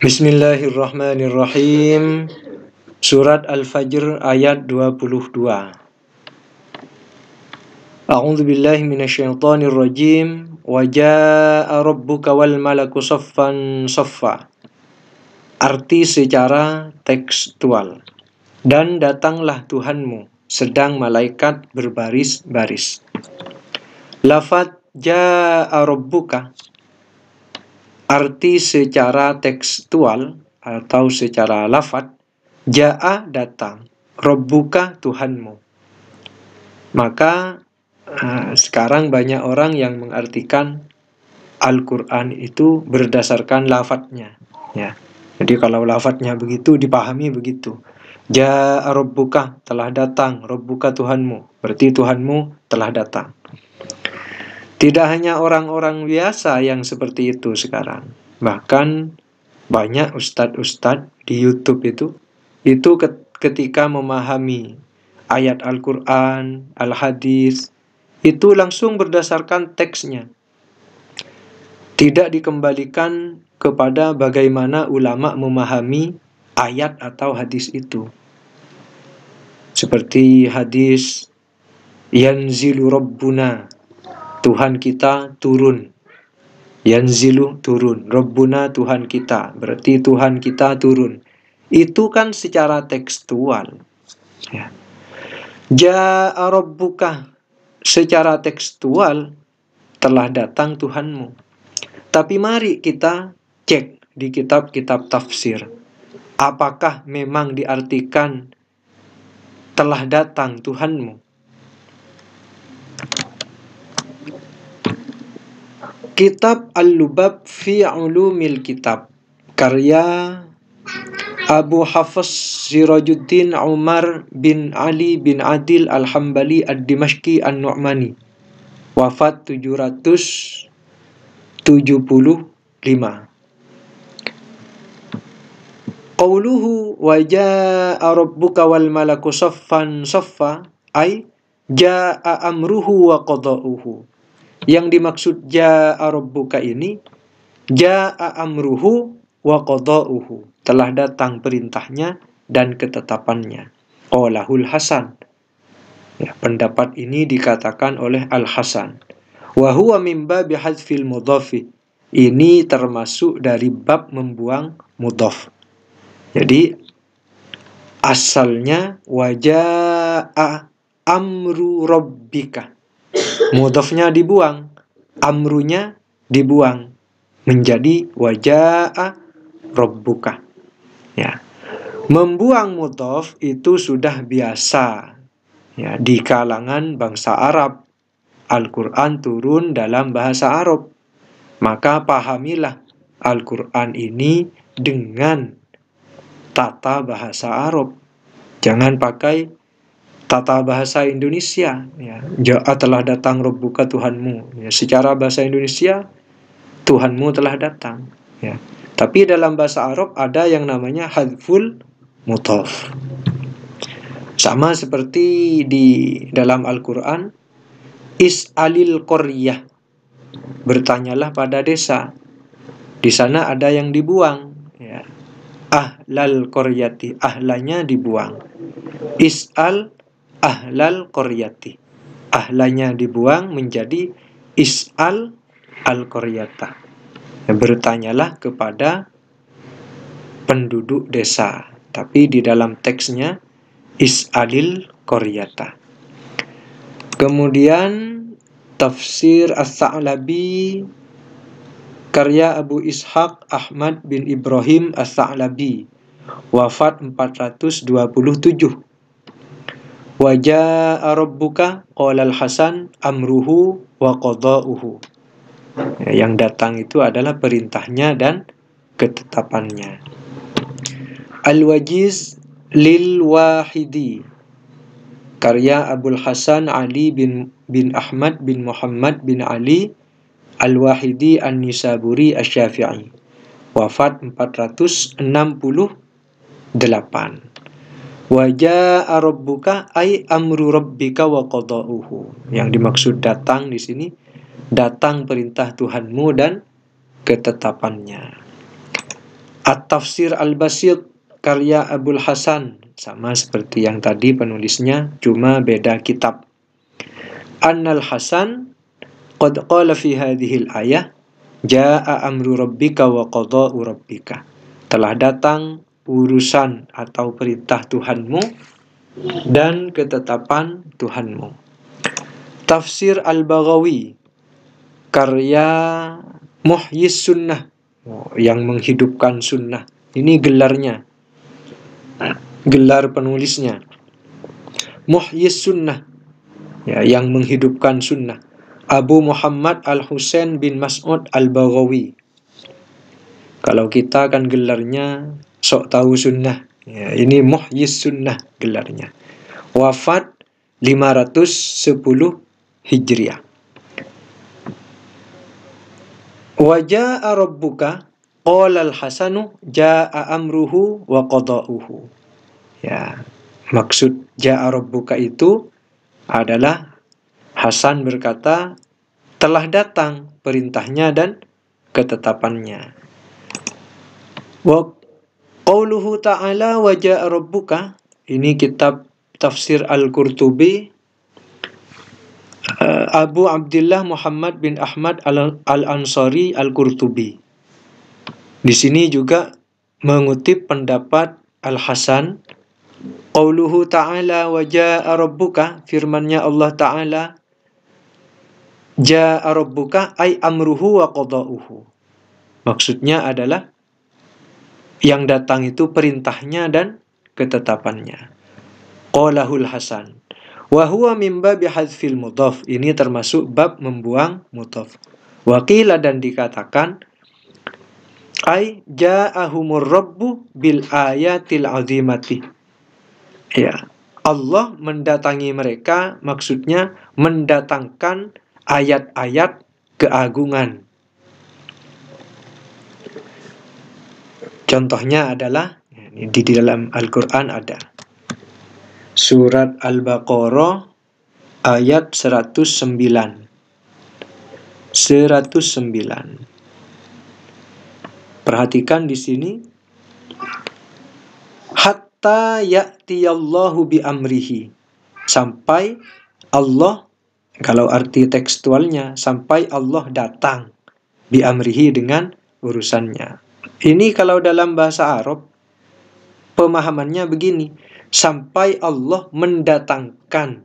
Bismillahirrahmanirrahim. Surat Al-Fajr ayat 22. A'udzu billahi minasyaitonir rajim. Wa jaa'a rabbuka wal malaku saffan saffa. Arti secara tekstual. Dan datanglah Tuhanmu sedang malaikat berbaris-baris. Lafaz jaa'a rabbuka, arti secara tekstual atau secara lafaz, ja'a datang, rabbuka Tuhanmu. Maka sekarang banyak orang yang mengartikan Al-Quran itu berdasarkan lafadznya, ya. Jadi kalau lafadznya begitu dipahami begitu. Ja'a rabbuka, telah datang, rabbuka Tuhanmu, berarti Tuhanmu telah datang. Tidak hanya orang-orang biasa yang seperti itu sekarang. Bahkan banyak ustadz-ustadz di YouTube itu ketika memahami ayat Al-Quran, Al-Hadis, itu langsung berdasarkan teksnya. Tidak dikembalikan kepada bagaimana ulama memahami ayat atau hadis itu. Seperti hadis yanzilu rabbuna, Tuhan kita turun. Yanzilu turun, Rabbuna Tuhan kita, berarti Tuhan kita turun. Itu kan secara tekstual, ya. Ja'a rabbuka, secara tekstual telah datang Tuhanmu. Tapi mari kita cek di kitab-kitab tafsir, apakah memang diartikan telah datang Tuhanmu? Kitab Al-Lubab fi Ulumil Kitab, karya Abu Hafs Sirajuddin Umar bin Ali bin Adil Al-Hambali Ad-Dimashqi An-Nu'mani, wafat 775. Qauluhu wa jaa'a rabbuka wal malaku saffan saffa, ay jaa'a amruhu wa qada'uhu. Yang dimaksud jaa'a rabbuka ini, jaa'a amruhu wa qada'uhu, telah datang perintahnya dan ketetapannya. Qaulahul Hasan, ya, pendapat ini dikatakan oleh Al-Hasan. Wa huwa min babi hadzfil mudhafi, ini termasuk dari bab membuang mudhaf. Jadi asalnya wa jaa'a amru rabbika, mudhafnya dibuang, amrunya dibuang, menjadi wa jaa'a rabbuka. Ya. Membuang mudhaf itu sudah biasa, ya, di kalangan bangsa Arab. Al-Quran turun dalam bahasa Arab. Maka pahamilah Al-Quran ini dengan tata bahasa Arab. Jangan pakai tata bahasa Indonesia, ya. Ja'a telah datang rabbuka Tuhanmu, ya. Secara bahasa Indonesia Tuhanmu telah datang, ya. Tapi dalam bahasa Arab ada yang namanya hadzful mudhaf. Sama seperti di dalam Al-Quran, is'alil qaryah, bertanyalah pada desa. Di sana ada yang dibuang, ya. Ahlal qaryati, ahlanya dibuang. Is'al ahlal qaryati, ahlanya dibuang menjadi is'al al-qaryata, ya, bertanyalah kepada penduduk desa. Tapi di dalam teksnya is'alil qaryata. Kemudian tafsir As-Sa'labi, karya Abu Ishaq Ahmad bin Ibrahim As-Sa'labi, wafat 427. Wa jaa'a rabbuka qala al-Hasan amruhu wa qada'uhu. Yang datang itu adalah perintahnya dan ketetapannya. Al-Wajiz lil Wahidi, karya Abul Hasan Ali bin Ahmad bin Muhammad bin Ali Al-Wahidi An-Nisaburi Asy-Syafi'i, wafat 468. Wa jaa'a rabbuka ay amru rabbika wa qada'uhu. Yang dimaksud datang di sini, datang perintah Tuhanmu dan ketetapannya. At-Tafsir Al-Basit karya Abul Hasan, sama seperti yang tadi penulisnya, cuma beda kitab. Annal Hasan qad qala fi hadhil ayah jaa amru rabbika wa qada'u rabbika. Telah datang urusan atau perintah Tuhanmu dan ketetapan Tuhanmu. Tafsir Al-Baghawi karya Muhyis Sunnah, yang menghidupkan sunnah. Ini gelarnya, gelar penulisnya, Muhyis Sunnah, ya, yang menghidupkan sunnah. Abu Muhammad Al-Husain bin Mas'ud Al-Baghawi. Kalau kita kan gelarnya sok tahu sunnah, ya, ini Muhyis Sunnah gelarnya. Wafat 510 Hijriah. Wa jaa rabbuka qala al-hasanu jaa amruhu wa qada'uhu. Ya, maksud jaa rabbuka itu adalah Hasan berkata telah datang perintahnya dan ketetapannya. Wa qauluhu ta'ala wa jaa rabbuka, ini kitab tafsir Al-Qurtubi, Abu Abdullah Muhammad bin Ahmad Al-Ansari Al-Qurtubi. Di sini juga mengutip pendapat Al-Hasan. Qauluhu ta'ala wa jaa rabbuka, firmannya Allah Ta'ala, jaa rabbuka ay amruhu wa qada'uhu. Maksudnya adalah yang datang itu perintahnya dan ketetapannya. Qalahul Hasan. Wa huwa min babi hadzfil mudhaf. Ini termasuk bab membuang mudhaf. Wa qila, dan dikatakan, ay ja'ahumur rabbu bil ayatil azimati. Ya, Allah mendatangi mereka, maksudnya mendatangkan ayat-ayat keagungan. Contohnya adalah di dalam Al-Quran ada surat Al-Baqarah ayat 109. Perhatikan di sini, hatta ya'tiyallahu bi amrihi, sampai Allah, kalau arti tekstualnya, sampai Allah datang, bi amrihi, dengan urusannya. Ini kalau dalam bahasa Arab pemahamannya begini, sampai Allah mendatangkan.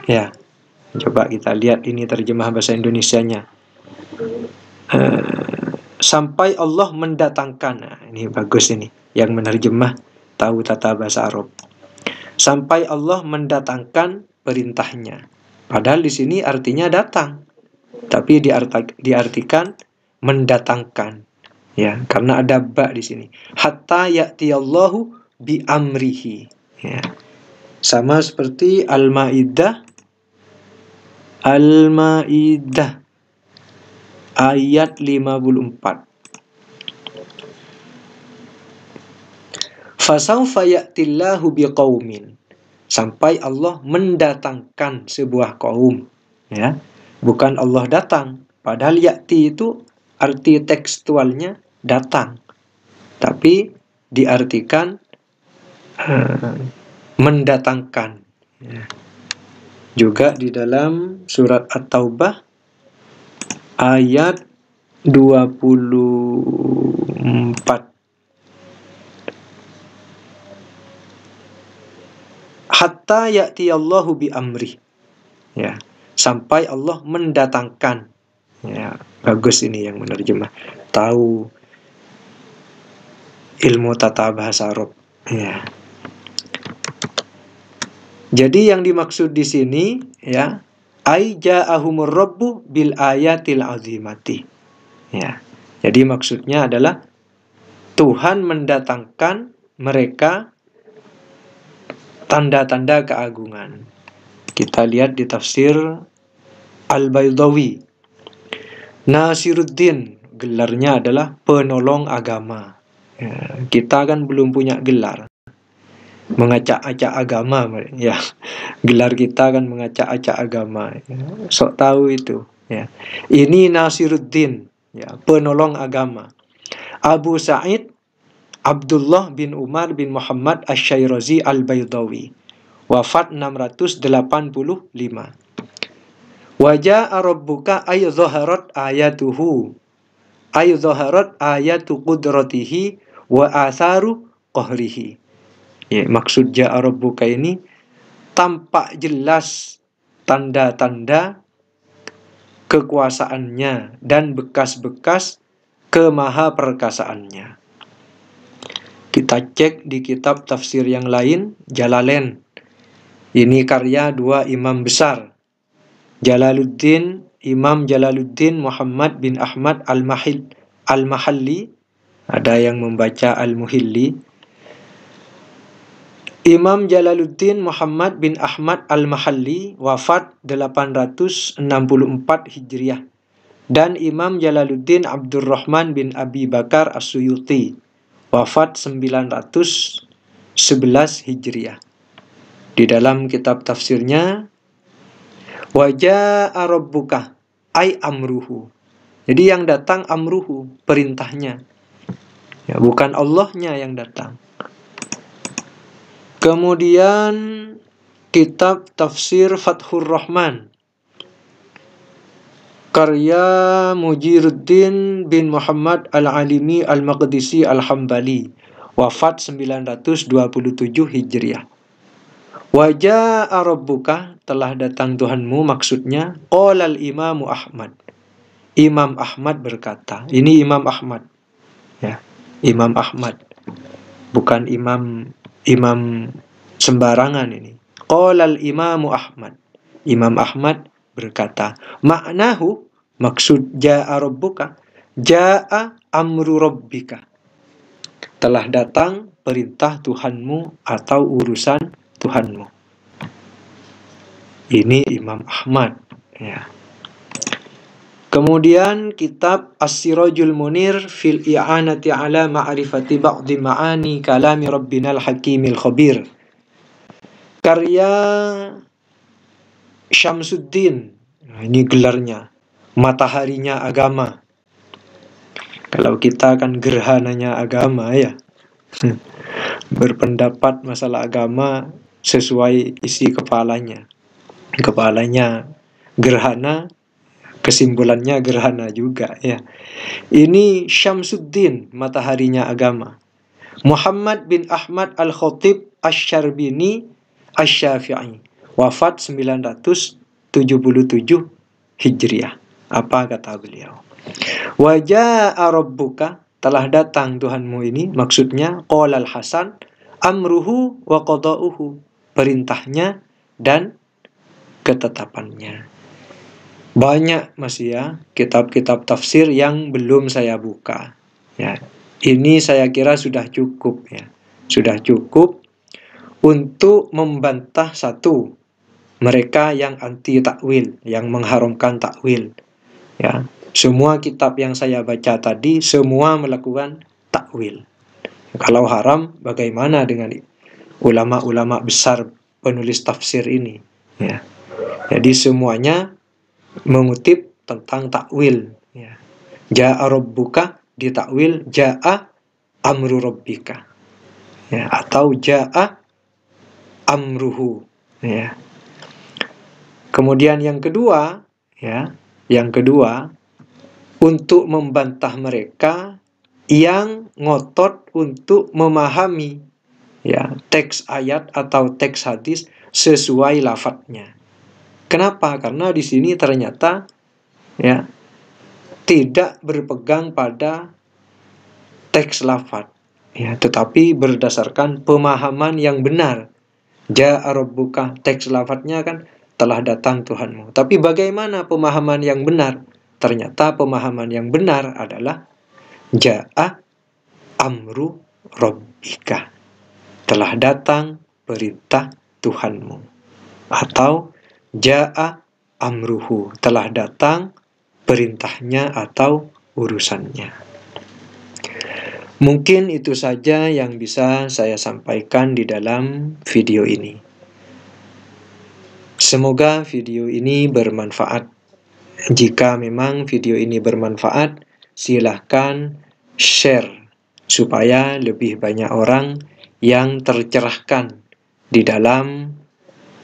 Ya, coba kita lihat ini terjemah bahasa Indonesianya. Sampai Allah mendatangkan. Nah, ini bagus ini, yang menerjemah tahu tata bahasa Arab. Sampai Allah mendatangkan perintahnya. Padahal di sini artinya datang, tapi diartikan mendatangkan. Ya, karena ada ba di sini. Hatta ya'tiyallahu bi amrihi. Ya. Sama seperti Al-Maidah ayat 54. Fasawfa ya'tillahu biqaumin, sampai Allah mendatangkan sebuah kaum. Ya, bukan Allah datang. Padahal ya'ti itu arti tekstualnya datang, tapi diartikan mendatangkan. Ya. Juga di dalam surat At-Taubah ayat 24. Hatta ya'tiyallahu bi amri. Ya, sampai Allah mendatangkan. Ya, bagus ini yang menerjemah. Tahu ilmu tata bahasa Arab. Ya. Jadi yang dimaksud di sini, ya, ay ja'ahumur rabbu bil ayatil azimati. Ya. Jadi maksudnya adalah Tuhan mendatangkan mereka tanda-tanda keagungan. Kita lihat di tafsir Al-Baydawi. Nasiruddin, gelarnya adalah penolong agama. Ya, kita kan belum punya gelar, mengacak-acak agama. Ya, gelar kita kan mengacak-acak agama. Ya, sok tahu itu. Ya, ini Nasiruddin, ya, penolong agama. Abu Sa'id Abdullah bin Umar bin Muhammad Asy-Syairazi Al-Baydawi, wafat 685. Wa jaa rabbuka ay zaharat ayatuhu, ay zaharat ayatu qudratihi wa atharu qahrihi. Ya, maksud jaa rabbuka ini tampak jelas tanda-tanda kekuasaannya dan bekas-bekas kemahaperkasaannya. Kita cek di kitab tafsir yang lain, Jalalain. Ini karya dua imam besar, Imam Jalaluddin Muhammad bin Ahmad Al-Mahalli, ada yang membaca Al-Muhilli. Imam Jalaluddin Muhammad bin Ahmad Al-Mahalli wafat 864 Hijriah. Dan Imam Jalaluddin Abdurrahman bin Abi Bakar As-Suyuti wafat 911 Hijriah. Di dalam kitab tafsirnya, wa jaa rabbuka ay amruhu. Jadi yang datang amruhu, perintahnya. Ya, bukan Allahnya yang datang. Kemudian kitab tafsir Fathur Rahman, karya Mujiruddin bin Muhammad Al-Alimi Al-Maqdisi Al-Hambali, wafat 927 Hijriah. Wa jaa rabbuka, telah datang Tuhanmu, maksudnya qalal Imamu Ahmad. Imam Ahmad berkata, ini Imam Ahmad. Ya, Imam Ahmad. Bukan imam sembarangan ini. Qalal Imamu Ahmad. Imam Ahmad berkata, maknahu, maksud jaa rabbuka, jaa amru rabbika. Telah datang perintah Tuhanmu atau urusan Tuhanmu. Ini Imam Ahmad, ya. Kemudian kitab As-Sirajul Munir fil i'anati ala ma'rifati ba'di ma'ani kalami Rabbinal Hakimil Khabir, karya Syamsuddin. Nah, ini gelarnya, mataharinya agama. Kalau kita kan gerhananya agama, ya. Berpendapat masalah agama sesuai isi kepalanya. Kepalanya gerhana, kesimpulannya gerhana juga, ya. Ini Syamsuddin, mataharinya agama. Muhammad bin Ahmad Al-Khatib Asy-Syarbini Asy-Syafi'i, wafat 977 Hijriah. Apa kata beliau? Wa jaa rabbuka, telah datang Tuhanmu ini, maksudnya qalal Hasan amruhu wa qada'uhu, perintahnya dan ketetapannya. Banyak masih, ya, kitab-kitab tafsir yang belum saya buka. Ya, ini saya kira sudah cukup, ya. Sudah cukup untuk membantah satu, mereka yang anti takwil, yang mengharamkan takwil. Ya, semua kitab yang saya baca tadi semua melakukan takwil. Kalau haram, bagaimana dengan ulama-ulama besar penulis tafsir ini? Ya. Jadi semuanya mengutip tentang takwil, ya. Jaa rabbuka ditakwil jaa amru rabbika, ya, atau jaa amruhu, ya. Kemudian yang kedua, ya, untuk membantah mereka yang ngotot untuk memahami, ya, teks ayat atau teks hadis sesuai lafadznya. Kenapa? Karena di sini ternyata, ya, tidak berpegang pada teks lafadz, ya, tetapi berdasarkan pemahaman yang benar. Jaa rabbuka, teks lafadznya kan telah datang Tuhanmu. Tapi bagaimana pemahaman yang benar? Ternyata pemahaman yang benar adalah jaa amru rabbika, telah datang perintah Tuhanmu, atau jaa amruhu, telah datang perintahnya atau urusannya. Mungkin itu saja yang bisa saya sampaikan di dalam video ini. Semoga video ini bermanfaat. Jika memang video ini bermanfaat, silahkan share supaya lebih banyak orang yang tercerahkan di dalam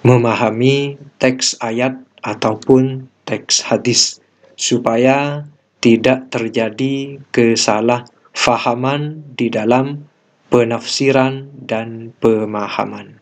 memahami teks ayat ataupun teks hadis, supaya tidak terjadi kesalahfahaman di dalam penafsiran dan pemahaman.